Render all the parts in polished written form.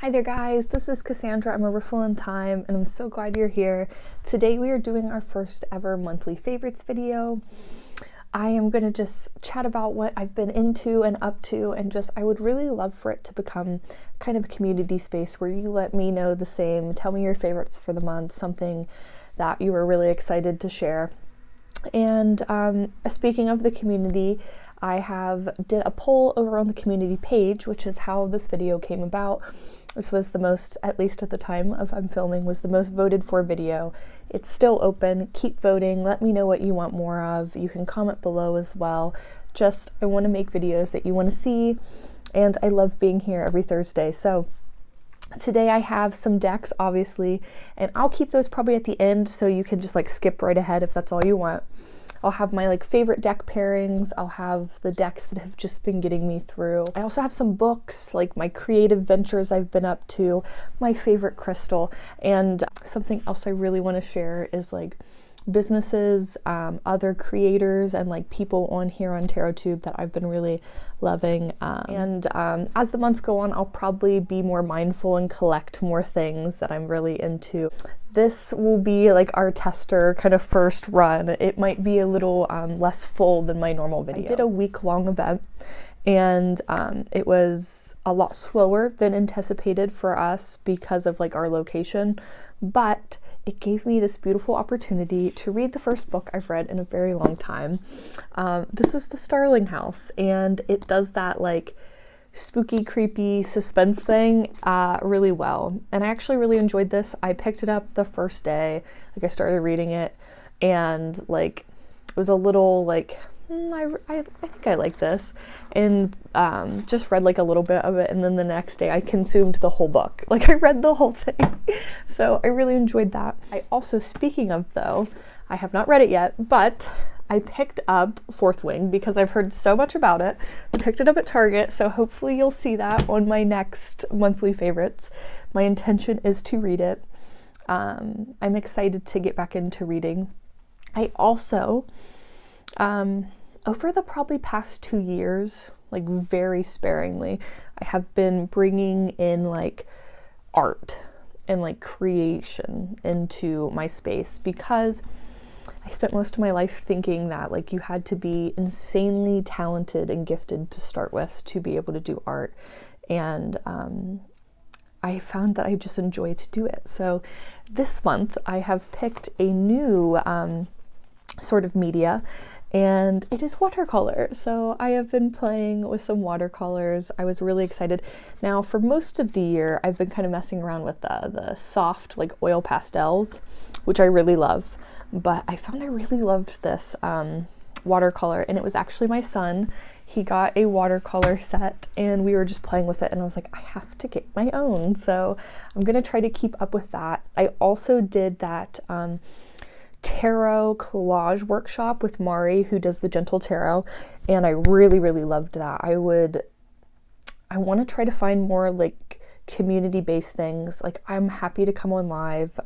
Hi there guys, this is Cassandra. I'm a Riffle in Time and I'm so glad you're here. Today we are doing our first ever monthly favorites video. I am going to just chat about what I've been into and up to, and just I would really love for it to become kind of a community space where you let me know the same, tell me your favorites for the month, something that you were really excited to share. And speaking of the community, I did a poll over on the community page, which is how this video came about. This was the most, at least at the time of I'm filming, was the most voted for video. It's still open. Keep voting. Let me know what you want more of. You can comment below as well. Just, I want to make videos that you want to see, and I love being here every Thursday. So today I have some decks, obviously, and I'll keep those probably at the end so you can just like skip right ahead if that's all you want. I'll have my like favorite deck pairings. I'll have the decks that have just been getting me through. I also have some books, like my creative ventures I've been up to, my favorite crystal, and something else I really want to share is like businesses, other creators, and like people on here on TarotTube that I've been really loving. As the months go on, I'll probably be more mindful and collect more things that I'm really into. This will be like our tester kind of first run. It might be a little less full than my normal video. I did a week-long event, and it was a lot slower than anticipated for us because of like our location, but it gave me this beautiful opportunity to read the first book I've read in a very long time. This is the Starling house, and it does that like spooky, creepy suspense thing really well. And I actually really enjoyed this. I picked it up the first day, like I started reading it, and like it was a little like, I think I like this, and just read like a little bit of it, and then the next day I consumed the whole book. Like I read the whole thing. So I really enjoyed that. I also, speaking of though, I have not read it yet, but I picked up Fourth Wing because I've heard so much about it. I picked it up at Target, so hopefully you'll see that on my next monthly favorites. My intention is to read it. I'm excited to get back into reading. I also, over the probably past 2 years, like very sparingly, I have been bringing in like art and like creation into my space, because I spent most of my life thinking that like you had to be insanely talented and gifted to start with to be able to do art, and I found that I just enjoy to do it. So this month I have picked a new sort of media, and it is watercolor. So I have been playing with some watercolors. I was really excited. Now for most of the year I've been kind of messing around with the soft like oil pastels, which I really love, but I found I really loved this watercolor, and it was actually my son. He got a watercolor set and we were just playing with it, and I was like, I have to get my own. So I'm gonna try to keep up with that. I also did that tarot collage workshop with Mari, who does the Gentle Tarot, and I really, really loved that. I want to try to find more like community-based things. Like I'm happy to come on live.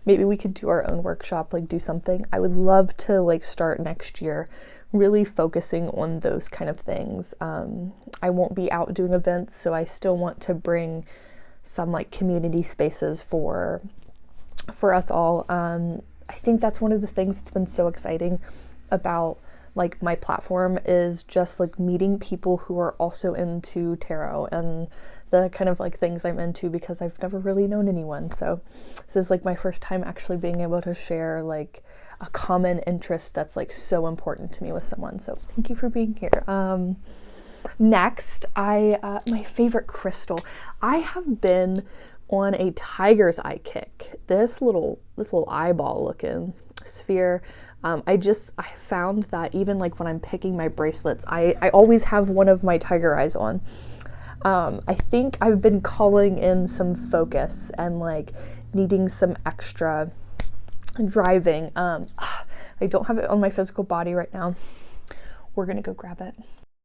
Maybe we could do our own workshop, like do something. I would love to like start next year really focusing on those kind of things. I won't be out doing events, so I still want to bring some like community spaces for us all. I think that's one of the things that's been so exciting about like my platform, is just like meeting people who are also into tarot and the kind of like things I'm into, because I've never really known anyone. So this is like my first time actually being able to share like a common interest that's like so important to me with someone. So thank you for being here. Next, my favorite crystal. I have been on a tiger's eye kick. This little eyeball looking sphere. I found that even like when I'm picking my bracelets, I always have one of my tiger eyes on. I think I've been calling in some focus and like needing some extra driving. I don't have it on my physical body right now. We're gonna go grab it.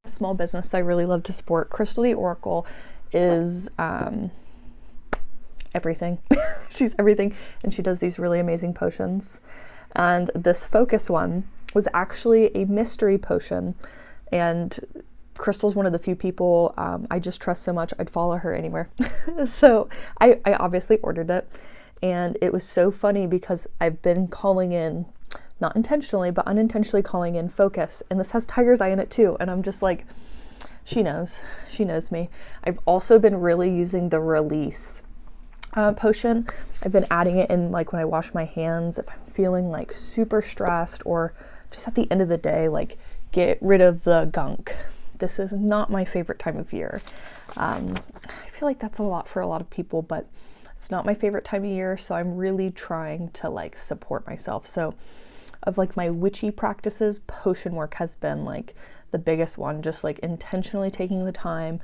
A small business I really love to support, Crystal the Oracle, is everything. She's everything, and she does these really amazing potions. And this focus one was actually a mystery potion, and Crystal's one of the few people I just trust so much, I'd follow her anywhere. So I obviously ordered it, and it was so funny because I've been calling in, not intentionally, but unintentionally calling in focus, and this has tiger's eye in it too, and I'm just like, she knows me. I've also been really using the release potion. I've been adding it in like when I wash my hands, if I'm feeling like super stressed, or just at the end of the day, like get rid of the gunk. This is not my favorite time of year. I feel like that's a lot for a lot of people, but it's not my favorite time of year, so I'm really trying to like support myself. So of like my witchy practices, potion work has been like the biggest one, just like intentionally taking the time.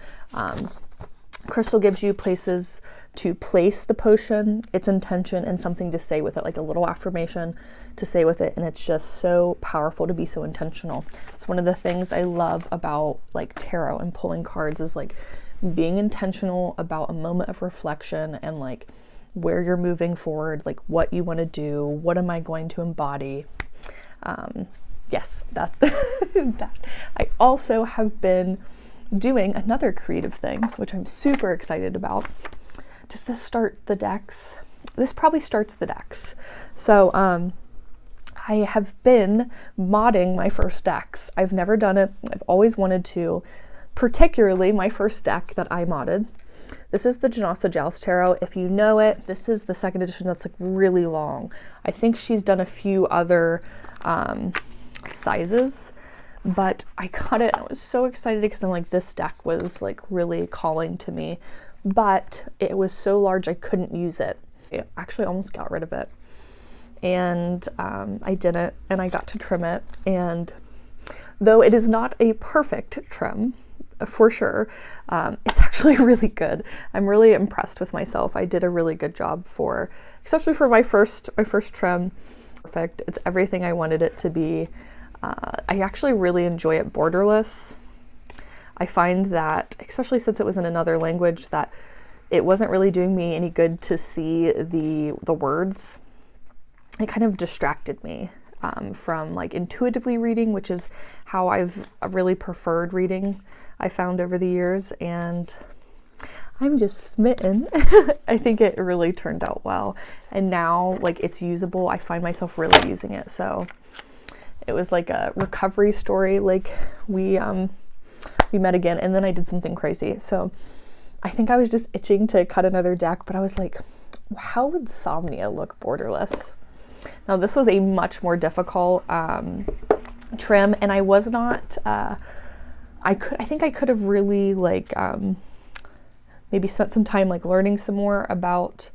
Crystal gives you places to place the potion, its intention, and something to say with it, like a little affirmation to say with it, and it's just so powerful to be so intentional. It's one of the things I love about like tarot and pulling cards, is like being intentional about a moment of reflection and like where you're moving forward, like what you want to do, what am I going to embody. Yes, that I also have been doing another creative thing, which I'm super excited about. Does this start the decks? This probably starts the decks. So I have been modding my first decks. I've never done it. I've always wanted to, particularly my first deck that I modded. This is the Jonasa Jaus Tarot. If you know it, this is the second edition that's like really long. I think she's done a few other sizes, but I got it and I was so excited because I'm like, this deck was like really calling to me, but it was so large I couldn't use it. I actually almost got rid of it, and I didn't, and I got to trim it, and though it is not a perfect trim for sure, it's actually really good. I'm really impressed with myself. I did a really good job for, especially for my first trim. Perfect. It's everything I wanted it to be. I actually really enjoy it borderless. I find that, especially since it was in another language, that it wasn't really doing me any good to see the words. It kind of distracted me from like intuitively reading, which is how I've really preferred reading, I found over the years, and I'm just smitten. I think it really turned out well, and now like it's usable. I find myself really using it. So it was like a recovery story. Like we met again, and then I did something crazy. So I think I was just itching to cut another deck, but I was like, how would Somnia look borderless? Now this was a much more difficult trim, and I was not, I think I could have really like maybe spent some time like learning some more about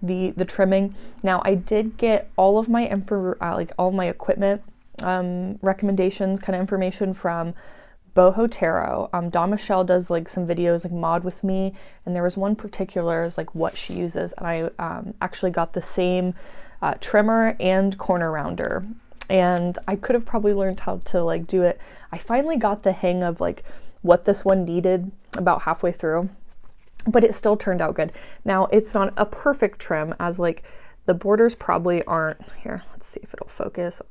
the trimming. Now I did get all of my all of my equipment recommendations, kind of information from Boho Tarot. Dawn Michelle does like some videos like mod with me, and there was one particular is like what she uses, and I actually got the same trimmer and corner rounder, and I could have probably learned how to like do it. I finally got the hang of like what this one needed about halfway through, but it still turned out good. Now it's not a perfect trim, as like the borders probably aren't here. Let's see if it'll focus.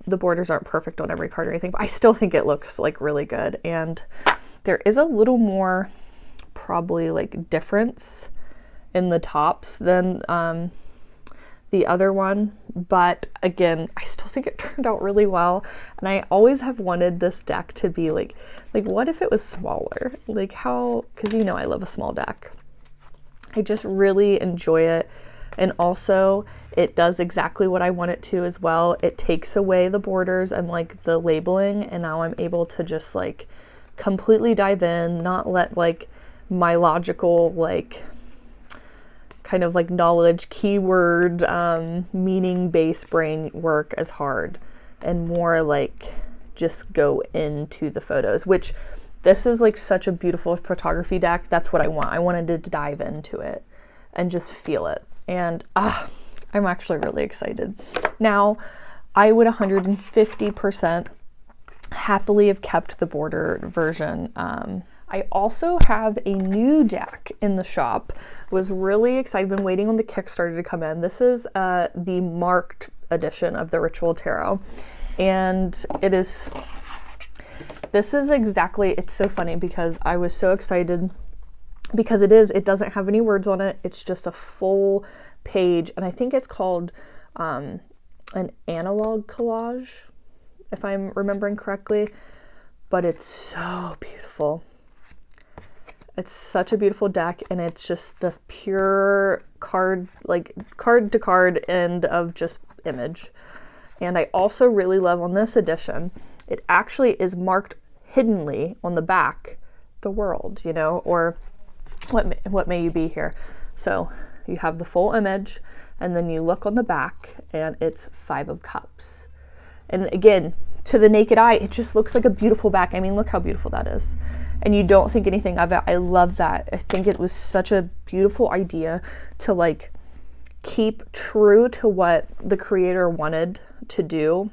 The borders aren't perfect on every card or anything, but I still think it looks like really good. And there is a little more probably like difference in the tops than the other one, but again, I still think it turned out really well. And I always have wanted this deck to be like what if it was smaller? Like how, because you know I love a small deck. I just really enjoy it. And also it does exactly what I want it to as well. It takes away the borders and like the labeling, and now I'm able to just like completely dive in, not let like my logical like kind of like knowledge, keyword, meaning based brain work as hard, and more like just go into the photos, which this is like such a beautiful photography deck. That's what I want. I wanted to dive into it and just feel it. And I'm actually really excited. Now, I would 150% happily have kept the border version. I also have a new deck in the shop. Was really excited, been waiting on the Kickstarter to come in. This is the marked edition of the Ritual Tarot. And it is this is exactly, it's so funny because I was so excited because it doesn't have any words on it. It's just a full page. And I think it's called an analog collage, if I'm remembering correctly, but it's so beautiful. It's such a beautiful deck, and it's just the pure card, like card to card end of just image. And I also really love on this edition, it actually is marked hiddenly on the back, the world, you know, or what may you be here. So you have the full image, and then you look on the back and it's 5 of Cups. And again, to the naked eye, it just looks like a beautiful back. I mean, look how beautiful that is. And you don't think anything of it. I love that. I think it was such a beautiful idea to like keep true to what the creator wanted to do.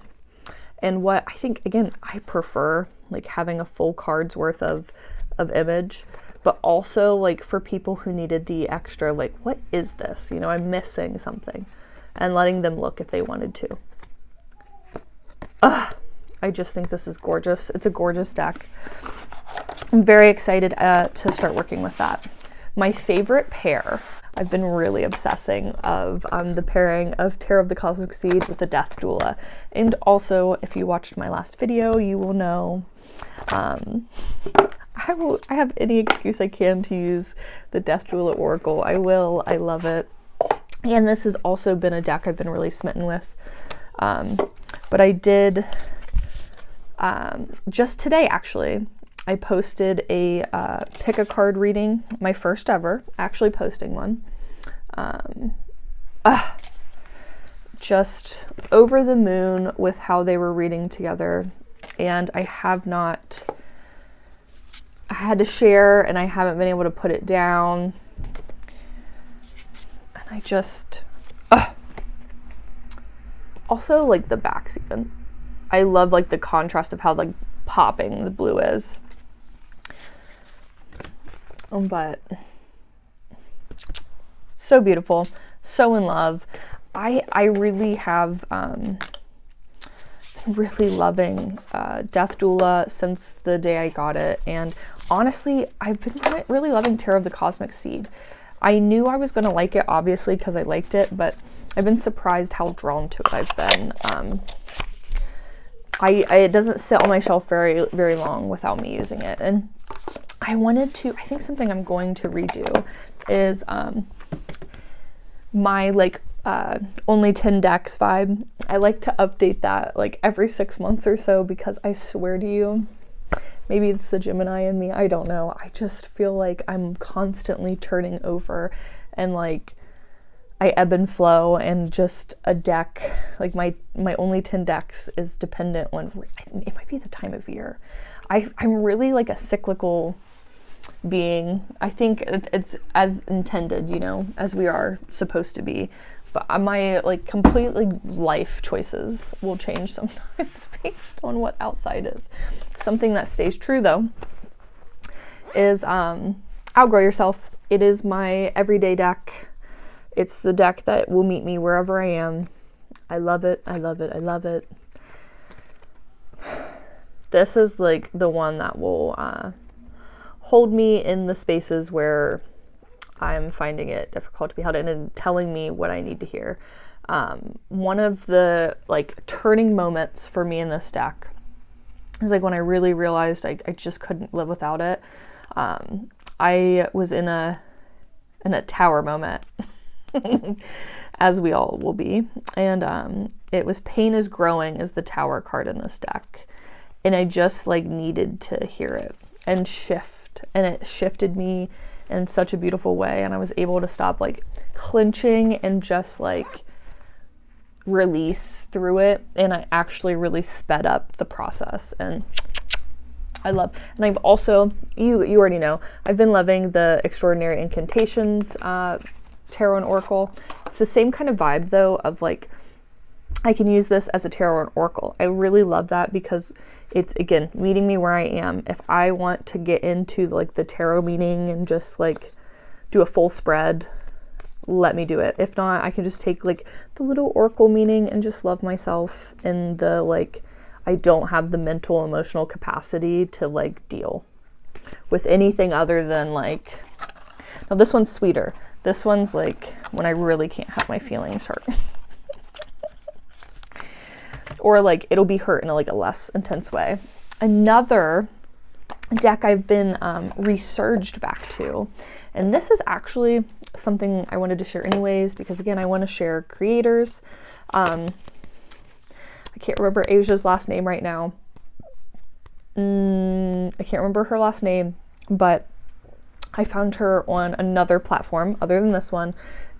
And what I think, again, I prefer like having a full card's worth of image, but also like for people who needed the extra, like, what is this? You know, I'm missing something, and letting them look if they wanted to. I just think this is gorgeous. It's a gorgeous deck. I'm very excited to start working with that. My favorite pair, I've been really obsessing of the pairing of Tarot of the Cosmic Seed with the Death Doula. And also, if you watched my last video, you will know I have any excuse I can to use the Death Doula Oracle. I will. I love it. And this has also been a deck I've been really smitten with. But I did, just today actually, I posted a pick a card reading, my first ever, actually posting one. Just over the moon with how they were reading together. And I had to share, and I haven't been able to put it down. And I just, also like the backs even. I love like the contrast of how like popping the blue is. But so beautiful, so in love. I really have been really loving Death Doula since the day I got it, and honestly, I've been really loving Tarot of the Cosmic Seed. I knew I was going to like it, obviously, because I liked it, but I've been surprised how drawn to it I've been. It doesn't sit on my shelf very, very long without me using it. And I think something I'm going to redo is my like only 10 decks vibe. I like to update that like every 6 months or so, because I swear to you, maybe it's the Gemini in me, I don't know. I just feel like I'm constantly turning over, and like I ebb and flow, and just a deck, like my only 10 decks is dependent on, it might be the time of year. I'm really like a cyclical being. I think it's as intended, you know, as we are supposed to be. But my like completely life choices will change sometimes based on what outside is. Something that stays true though is Outgrow Yourself. It is my everyday deck. It's the deck that will meet me wherever I am. I love it. I love it. I love it. This is like the one that will hold me in the spaces where I'm finding it difficult to be held in, and telling me what I need to hear. One of the like turning moments for me in this deck is like when I really realized I just couldn't live without it. I was in a tower moment, as we all will be, and it was Pain is Growing is the Tower card in this deck, and I just like needed to hear it and shift, and it shifted me in such a beautiful way, and I was able to stop like clenching and just like release through it, and I actually really sped up the process. And I love, and I've also, you already know, I've been loving the Extraordinary Incantations Tarot and Oracle. It's the same kind of vibe though, of like I can use this as a tarot and oracle. I really love that because it's, again, meeting me where I am. If I want to get into like the tarot meaning and just like do a full spread, let me do it. If not, I can just take like the little oracle meaning and just love myself in the like, I don't have the mental, emotional capacity to like deal with anything other than like, now this one's sweeter. This one's like when I really can't have my feelings hurt. Or like it'll be hurt in a less intense way. Another deck I've been resurged back to, and this is actually something I wanted to share anyways, because again, I want to share creators. I can't remember Asia's last name right now. I can't remember her last name, but I found her on another platform other than this one,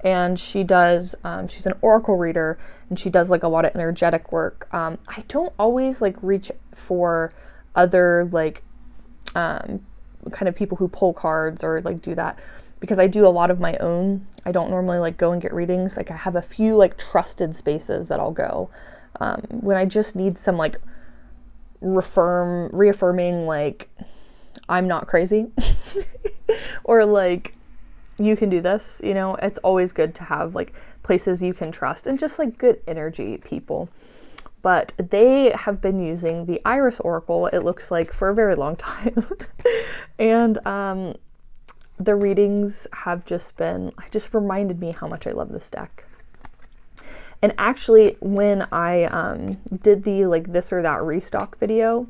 and she does, she's an oracle reader, and she does like a lot of energetic work. I don't always like reach for other like kind of people who pull cards or like do that, because I do a lot of my own. I don't normally like go and get readings. Like I have a few like trusted spaces that I'll go when I just need some like reaffirming like I'm not crazy or like you can do this, you know. It's always good to have like places you can trust and just like good energy people. But they have been using the Iris Oracle, it looks like, for a very long time. And the readings have just reminded me how much I love this deck. And actually, when I did the like this or that restock video,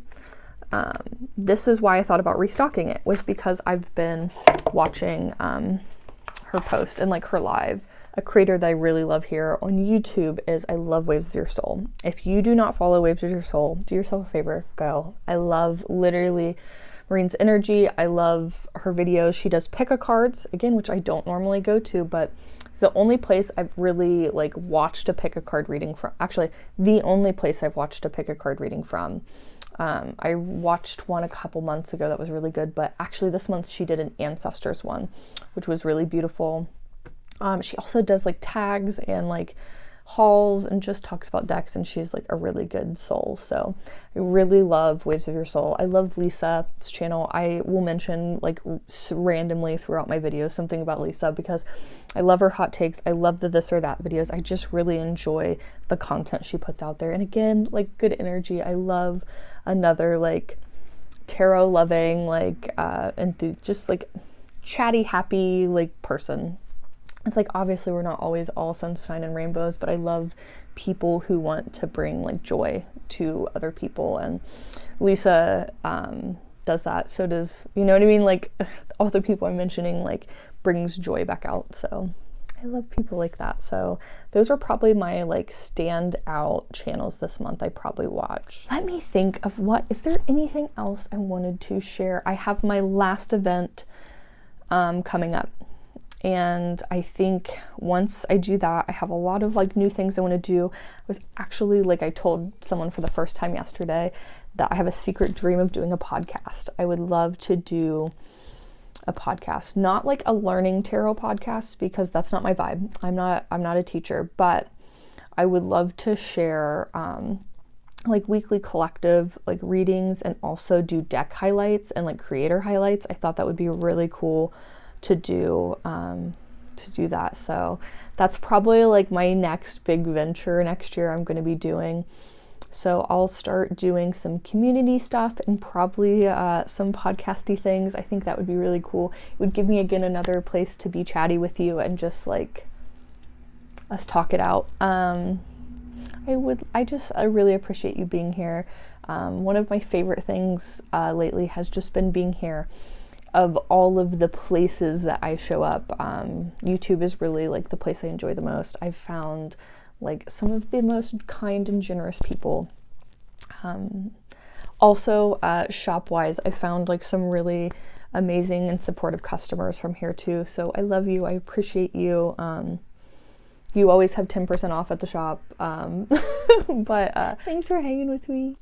this is why I thought about restocking it, was because I've been watching her post and like her live. A creator that I really love here on YouTube is I love Waves of Your Soul. If you do not follow Waves of Your Soul, do yourself a favor, go. I love literally Marine's energy. I love her videos. She does pick-a cards, again, which I don't normally go to, but it's the only place I've really like watched a pick-a card reading from. Actually, the only place I've watched a pick-a card reading from. I watched one a couple months ago that was really good, but actually this month she did an Ancestors one, which was really beautiful. She also does like tags and like hauls and just talks about decks, and she's like a really good soul. So I really love Waves of Your Soul. I love Lisa's channel. I will mention like randomly throughout my videos something about Lisa because I love her hot takes. I love the this or that videos. I just really enjoy the content she puts out there. And again, like good energy. I love another like tarot loving, like just like chatty, happy like person. It's like, obviously we're not always all sunshine and rainbows, but I love people who want to bring like joy to other people. And Lisa does that. So does, you know what I mean? Like all the people I'm mentioning like brings joy back out. So I love people like that. So those were probably my like standout channels this month I probably watched. Let me think of is there anything else I wanted to share? I have my last event coming up. And I think once I do that, I have a lot of like new things I want to do. I was actually like, I told someone for the first time yesterday that I have a secret dream of doing a podcast. I would love to do a podcast, not like a learning tarot podcast, because that's not my vibe. I'm not a teacher, but I would love to share like weekly collective like readings and also do deck highlights and like creator highlights. I thought that would be really cool to do that. So that's probably like my next big venture next year I'm going to be doing. So I'll start doing some community stuff and probably some podcasty things. I think that would be really cool. It would give me again another place to be chatty with you and just like us talk it out. I really appreciate you being here. One of my favorite things lately has just been being here. Of all of the places that I show up, YouTube is really like the place I enjoy the most. I've found like some of the most kind and generous people. Also, shop-wise, I found like some really amazing and supportive customers from here too. So I love you. I appreciate you. You always have 10% off at the shop. But thanks for hanging with me.